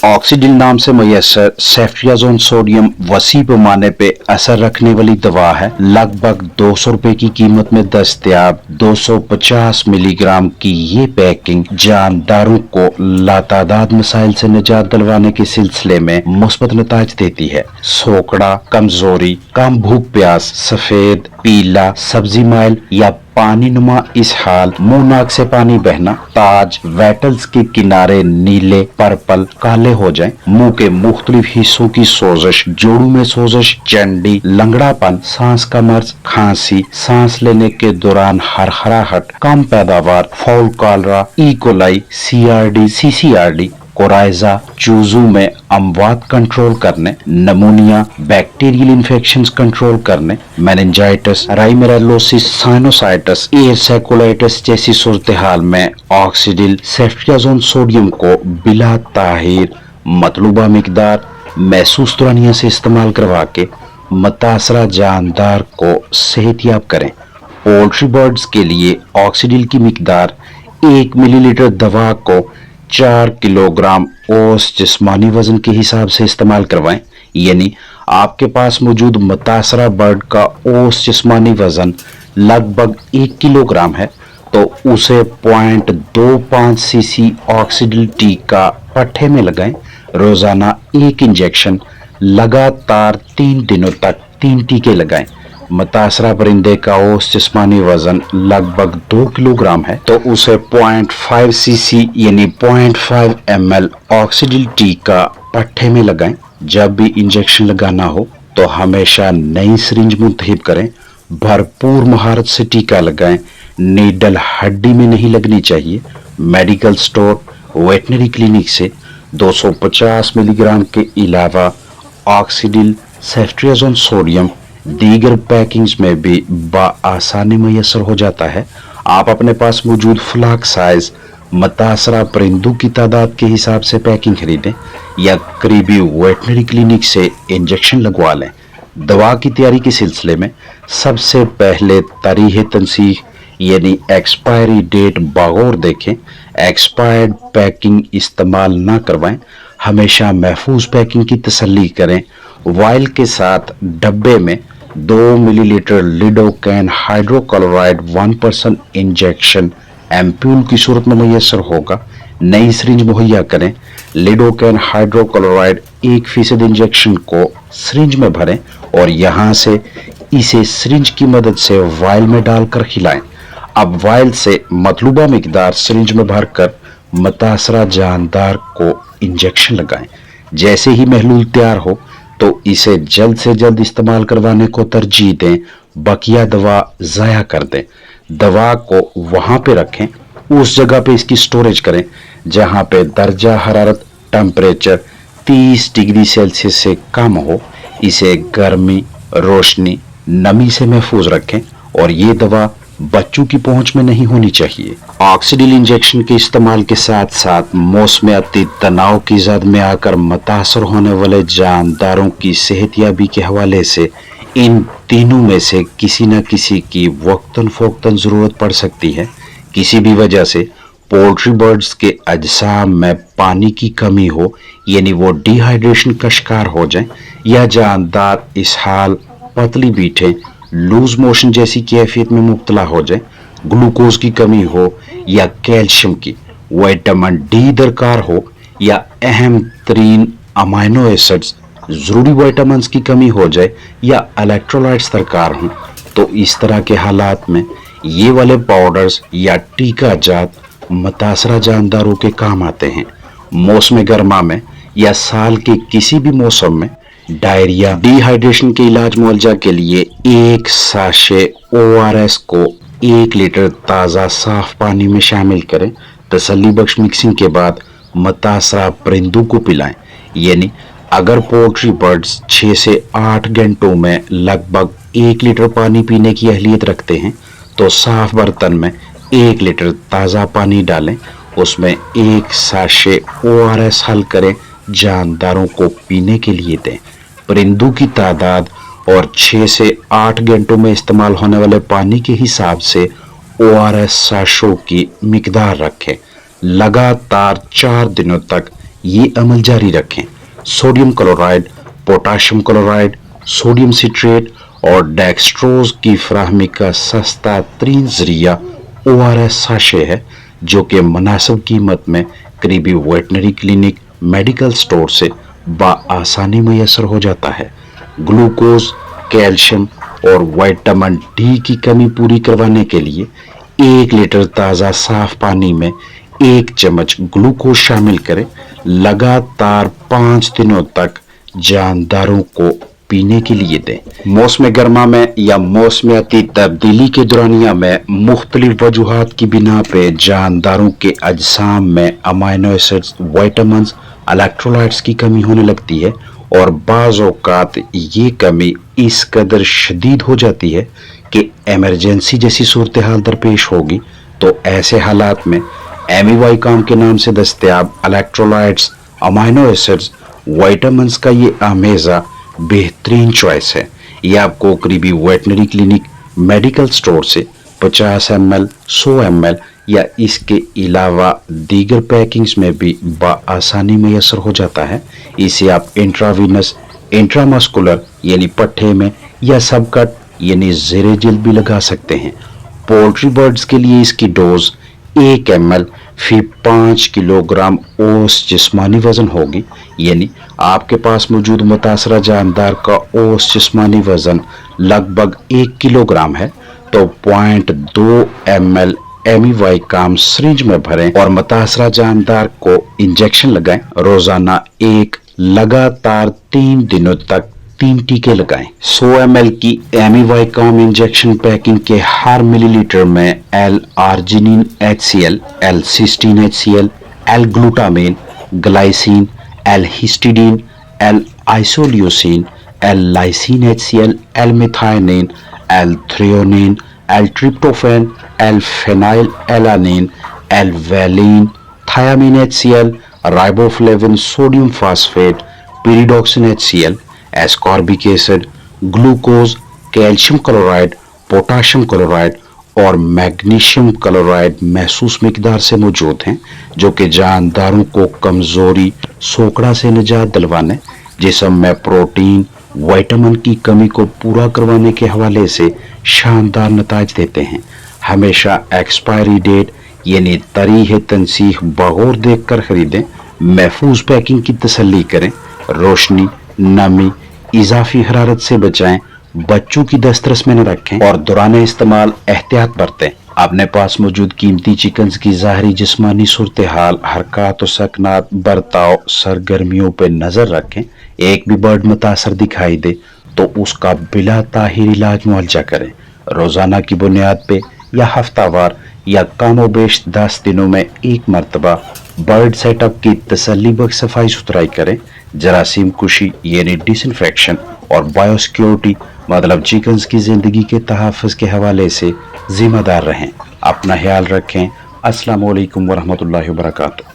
ऑक्सीडिल नाम से मैसर सेफ्ट्रियाजोन सोडियम वसी पैमाने पे असर रखने वाली दवा है। लगभग 200 रुपए की कीमत में दस्तयाब 250 मिलीग्राम की ये पैकिंग जानदारों को लातादाद मसाइल से निजात दिलवाने के सिलसिले में मुस्बत नताज देती है। सोकड़ा, कमजोरी, कम भूख प्यास, सफेद, पीला, सब्जी माइल या पानी नुमा इसहाल, मुंह नाक से पानी बहना, ताज, वेटल्स के किनारे नीले, पर्पल, काले हो जाएं, मुंह के मुख्तलिफ हिस्सों की सोजिश, जोड़ों में सोजिश, चंडी, लंगड़ापन, सांस का मर्ज, खांसी, सांस लेने के दौरान हरहराहट, कम पैदावार, fowl cholera, E coli, CRD, CCRD, coryza, चूजू में अमवात कंट्रोल करने, नमूनिया, बैक्टीरियल इन्फेक्शंस कंट्रोल करने, मेनिंजाइटिस, राइमेरेलोसिस, साइनोसाइटिस, एयरसेकुलाइटिस जैसी सूरत हाल में ऑक्सीडिल सेफ्ट्रियाजोन सोडियम को बिला ताहीर मतलूबा मिकदार महसूस दौरानिया से इस्तेमाल करवा के मुतासरा जानदार को सेहतियाब करें। पोल्ट्री बर्ड्स के लिए ऑक्सीडिल की मिकदार 1 मिलीलीटर दवा को 4 किलोग्राम औस जिस्मानी वजन के हिसाब से इस्तेमाल करवाएं। यानी आपके पास मौजूद मुतासरा बर्ड का औस जिस्मानी वजन लगभग 1 किलोग्राम है तो उसे 0.25 सीसी ऑक्सीडिल टीका पट्टे में लगाएं। रोजाना 1 इंजेक्शन लगातार 3 दिनों तक 3 टीके लगाएं। मुतासरा परिंदे का औसत जिस्मानी वजन लगभग 2 किलोग्राम है तो उसे 0.5 सीसी यानी 0.5 ml ऑक्सीडिल टीका पट्टे में लगाएं। जब भी इंजेक्शन लगाना हो तो हमेशा नई सिरिंज मुंतखब करें। भरपूर महारत से टीका लगाएं। नीडल हड्डी में नहीं लगनी चाहिए। मेडिकल स्टोर, वेटनरी क्लिनिक से 250 मिलीग्राम के अलावा ऑक्सीडिल सेफ्ट्रियाजोन सोडियम दीगर पैकिंग्स में भी बआसानी मैसर हो जाता है। आप अपने पास मौजूद फ्लाक साइज मुतासरा परिंदों की तादाद के हिसाब से पैकिंग खरीदें या करीबी वेटनरी क्लिनिक से इंजेक्शन लगवा लें। दवा की तैयारी के सिलसिले में सबसे पहले तारीख तनसीह यानी एक्सपायरी डेट बगौर देखें। एक्सपायर्ड पैकिंग इस्तेमाल ना करवाएं। हमेशा महफूज पैकिंग की तसल्ली करें। वाइल के साथ डब्बे में 2 मिलीलीटर लिडोकैन हाइड्रोक्लोराइड 1% इंजेक्शन एम्प्यूल की सूरत में मैसर होगा। नई सिरिंज मुहैया करें। लिडोकैन हाइड्रोक्लोराइड 1% इंजेक्शन को सिरिंज में भरें और यहाँ से इसे सिरिंज की मदद से वाइल में डालकर खिलाएं। अब वाइल से मतलूबा मिकदार सिरिंज में भरकर मुतासरा जानदार को इंजेक्शन लगाएं। जैसे ही महलूल तैयार हो तो इसे जल्द से जल्द इस्तेमाल करवाने को तरजीह दें। बकिया दवा ज़ाया कर दें। दवा को वहां पे रखें, उस जगह पे इसकी स्टोरेज करें जहां पे दर्जा हरारत टेम्परेचर 30 डिग्री सेल्सियस से कम हो। इसे गर्मी, रोशनी, नमी से महफूज रखें और ये दवा बच्चों की पहुंच में नहीं होनी चाहिए। ऑक्सीडिल इंजेक्शन के इस्तेमाल के साथ साथ मौसमियाती तनाव की जद में आकर मुतासर होने वाले जानदारों की सेहतियाबी के हवाले से इन तीनों में से किसी न किसी की वक्तन फोक्तन जरूरत पड़ सकती है। किसी भी वजह से पोल्ट्री बर्ड्स के अजसाम में पानी की कमी हो यानी वो डिहाइड्रेशन का शिकार हो जाएं या जानदार इसहाल, पतली बीठें, लूज मोशन जैसी कैफियत में मुब्तला हो जाए, ग्लूकोज की कमी हो या कैल्शियम की, विटामिन डी दरकार हो या अहम तरीन अमाइनो एसिड्स जरूरी विटामिन की कमी हो जाए या इलेक्ट्रोलाइट्स दरकार हों तो इस तरह के हालात में ये वाले पाउडर्स या टीका जात मुतासरा जानदारों के काम आते हैं। मौसम गर्मा में या साल के किसी भी मौसम में डायरिया, डिहाइड्रेशन के इलाज मुआवजा के लिए 1 साशे ORS को 1 लीटर ताज़ा साफ पानी में शामिल करें। तसल्ली बख्श मिक्सिंग के बाद मुतासरा परिंदों को पिलाएं। यानी अगर पोल्ट्री बर्ड्स 6 से 8 घंटों में लगभग 1 लीटर पानी पीने की अहलियत रखते हैं तो साफ बर्तन में 1 लीटर ताज़ा पानी डालें, उसमें 1 साशे ORS हल करें, जानदारों को पीने के लिए दें। परिंदों की तादाद और 6 से 8 घंटों में इस्तेमाल होने वाले पानी के हिसाब से ORS साशों की मिकदार रखें। लगातार 4 दिनों तक ये अमल जारी रखें। Sodium chloride, potassium chloride, sodium citrate और डेक्सट्रोज की फराहमी का सस्ता तरीन जरिया ORS साशे है, जो कि मुनासिब कीमत में करीबी वेटनरी क्लिनिक, मेडिकल स्टोर से बआसानी मैसर हो जाता है। ग्लूकोज, कैल्शियम और विटामिन डी की कमी पूरी करवाने के लिए 1 लीटर ताज़ा साफ पानी में 1 चम्मच ग्लूकोज शामिल करें। लगातार 5 दिनों तक जानदारों को पीने के लिए दें। मौसम गर्मा में या मौसमियाती तब्दीली के दौरानिया में मुख्तलिफ वजूहात की बिना पे जानदारों के अजसाम में अमाइनो एसिड्स, विटामिन, इलेक्ट्रोलाइट्स की कमी होने लगती है और बाज़ औक़ात ये कमी इस कदर शदीद हो जाती है कि एमरजेंसी जैसी सूरत हाल दरपेश होगी। तो ऐसे हालात में एमिवाइकाम के नाम से दस्तयाब इलेक्ट्रोलाइट्स, अमाइनो एसिड्स, विटामिन्स का ये आमेज़ा बेहतरीन चॉइस है। ये आपको करीबी वेटनरी क्लिनिक, मेडिकल स्टोर से 50 ml, 100 ml या इसके अलावा दीगर पैकिंग्स में भी बआसानी मैसर हो जाता है। इसे आप इंट्रावीनस, इंट्रामस्कुलर यानी पट्टे में या सबकट यानी ज़ेरे जिल्द भी लगा सकते हैं। पोल्ट्री बर्ड्स के लिए इसकी डोज 1 ml फी 5 किलोग्राम औस जिस्मानी वजन होगी, यानी आपके पास मौजूद मुतासरा जानदार का औस जिस्मानी वजन लगभग 1 किलोग्राम है तो 0.2 ml एमिवाइकाम सिरिंज में भरें और मुतासरा जानदार को इंजेक्शन लगाएं। रोजाना एक लगातार 3 दिनों तक 3 टीके लगाएं। 100 ml की एमिवाइकाम इंजेक्शन पैकिंग के हर मिलीलीटर में L arginine HCl, L cysteine HCl, L glutamine, glycine, L histidine, L isoleucine, L lysine HCl, L methionine, L threonine, L tryptophan, L phenylalanine, L valine, thiamine HCl, riboflavin, sodium phosphate, pyridoxine HCl, ascorbic acid, glucose, calcium chloride, potassium chloride और magnesium chloride महसूस मिकदार से मौजूद हैं, जो कि जानदारों को कमजोरी, सोकड़ा से निजात दिलवाने, जिस्म में प्रोटीन, विटामिन की कमी को पूरा करवाने के हवाले से शानदार नताज देते हैं। हमेशा एक्सपायरी डेट यानी तारीख तनसीह बगौर देख कर खरीदें। महफूज पैकिंग की तसल्ली करें। रोशनी, नमी, इजाफी हरारत से बचाएं। बच्चों की दस्तरस में न रखें और दौरान इस्तेमाल एहतियात बरतें। अपने पास मौजूद कीमती चिकन्स की ज़ाहरी जिस्मानी सूरत हाल, हरकत और सकनात, बर्ताव, सरगर्मियों पर नज़र रखें। एक भी बर्ड मुतासर दिखाई दे तो उसका बिला ताहिर इलाज मुआवजा करें। रोज़ाना की बुनियाद पे या हफ्तावार या कामोबेश 10 दिनों में एक मरतबा बर्ड सेटअप की तसल्ली बख्श सफाई सुथराई करें। जरासीम कुशी यानी डिसइंफेक्शन और बायोसिक्योरिटी मतलब चिकन्स की ज़िंदगी के तहफ़्फ़ुज़ के हवाले से जिम्मेदार रहें। अपना ख्याल रखें। अस्सलामु अलैकुम वरहमतुल्लाहि वबरकातुहू।